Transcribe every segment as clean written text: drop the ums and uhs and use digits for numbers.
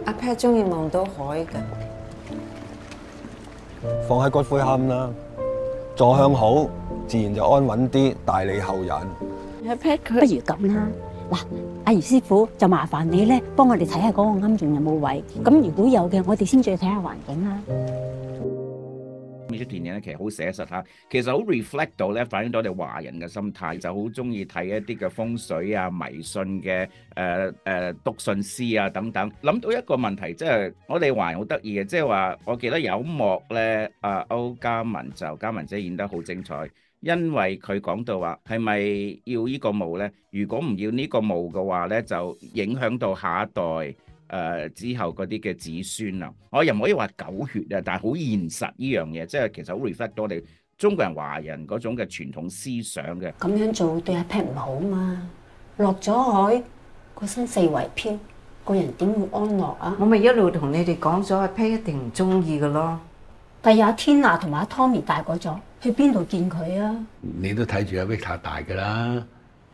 阿 Pat 中意望到海㗎，放喺骨灰龕啦，坐向好，自然就安穩啲，大利後人。阿 Pat 佢不如咁啦，嗱，阿余師傅就麻煩你咧，幫我哋睇下嗰個龕仲有冇位。咁如果有嘅，我哋先再睇下環境啦。呢出電影咧，其實好寫實嚇，其實好 reflect 到咧，反映到我哋華人嘅心態，就好中意睇一啲嘅風水啊、迷信嘅篤信師啊等等。諗到一個問題，即係我哋華人好得意嘅，即係話我記得有一幕咧，歐嘉文姐演得好精彩，因為佢講到話係咪要呢個墓咧？如果唔要呢個墓嘅話咧，就影響到下一代。之後嗰啲嘅子孫啊，我又唔可以話狗血啊，但係好現實呢樣嘢，即係其實好 reflect 到我哋中國人華人嗰種嘅傳統思想嘅。咁樣做對阿 Pat 唔好嘛，落咗海個身四圍飄，個人點會安樂啊？我咪一路同你哋講咗，阿 Pat 一定唔中意㗎咯。第日阿天娜同埋阿 Tommy 大個咗，去邊度見佢啊？你都睇住阿 Victor 大㗎啦，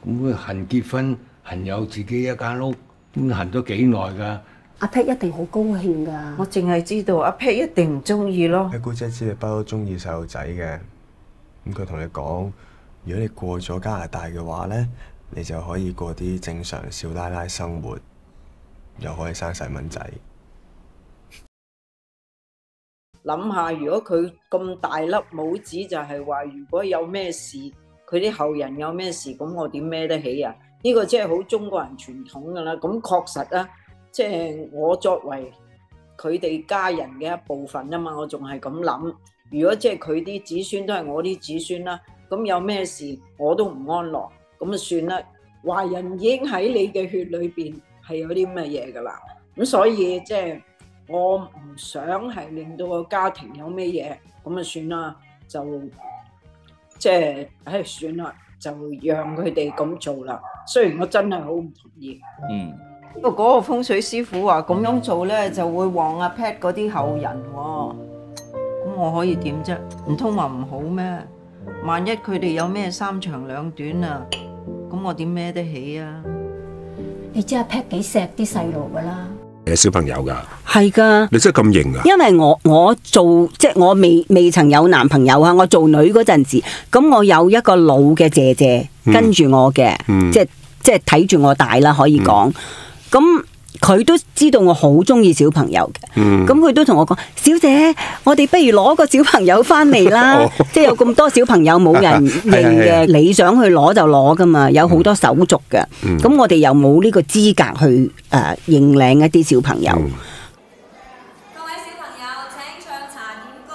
咁佢恨結婚，恨有自己一間屋。咁行咗幾耐㗎？阿 Pat 一定好高興㗎。我淨係知道阿 Pat 一定唔中意咯。阿姑姐知你不嬲中意細路仔嘅，咁佢同你講，如果你過咗加拿大嘅話咧，你就可以過啲正常少奶奶生活，又可以生細蚊仔。諗下，如果佢咁大粒帽子，就係話如果有咩事，佢啲後人有咩事，咁我點孭得起啊？呢個即係好中國人傳統㗎啦，咁確實啦，即係我作為佢哋家人嘅一部分啊嘛，我仲係咁諗。如果即係佢啲子孫都係我啲子孫啦，咁有咩事我都唔安樂，咁啊算啦。華人已經喺你嘅血裏邊係有啲咩嘢㗎啦，咁所以即係我唔想係令到個家庭有咩嘢，咁啊算啦，就即係算啦。就讓佢哋咁做啦。雖然我真係好唔同意。不過嗰個風水師傅話咁樣做咧，就會旺阿 Pat 嗰啲後人喎。咁我可以點啫？唔通話唔好咩？萬一佢哋有咩三長兩短啊，咁我點孭得起啊？你知阿 Pat 幾錫啲細路㗎啦。有小朋友㗎，係㗎，你真係咁型啊！因為我做即係我未曾有男朋友啊，我做女嗰陣時，咁我有一個老嘅姐姐跟住我嘅，即係睇住我大啦，可以講。咁佢都知道我好中意小朋友嘅，咁佢都同我講：小姐，我哋不如攞個小朋友翻嚟啦！即係有咁多小朋友冇人認嘅，你想去攞就攞噶嘛，有好多手續嘅。咁我哋又冇呢個資格去認領一啲小朋友。各位小朋友請唱茶點歌。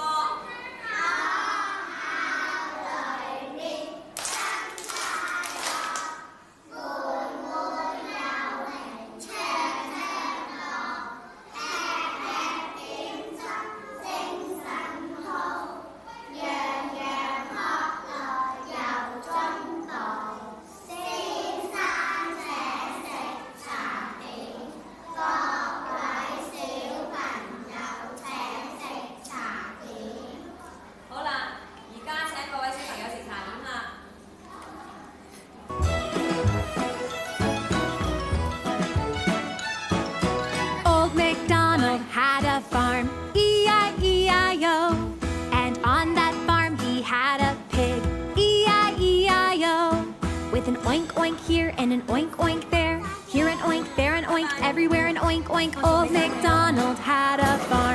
With an oink oink here and an oink oink there. Here an oink, there an oink, everywhere an oink oink. Old MacDonald had a farm.